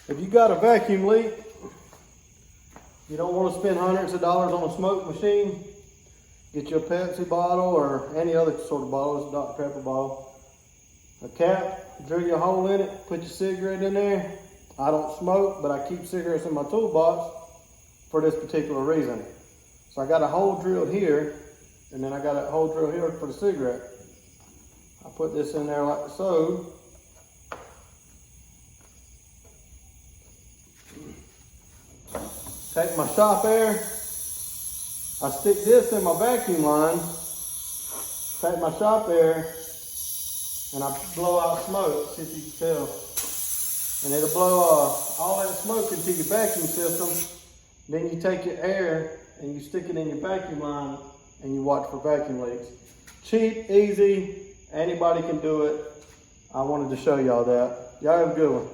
If you got a vacuum leak, you don't want to spend hundreds of dollars on a smoke machine, get you a Pepsi bottle or any other sort of bottle. It's a Dr. Pepper bottle. A cap, drill your hole in it, put your cigarette in there. I don't smoke, but I keep cigarettes in my toolbox for this particular reason. So I got a hole drilled here, and then I got a hole drilled here for the cigarette. I put this in there like so. Take my shop air, I stick this in my vacuum line, take my shop air, and I blow out smoke, see if you can tell. And it'll blow all that smoke into your vacuum system. Then you take your air and you stick it in your vacuum line and you watch for vacuum leaks. Cheap, easy, anybody can do it. I wanted to show y'all that. Y'all have a good one.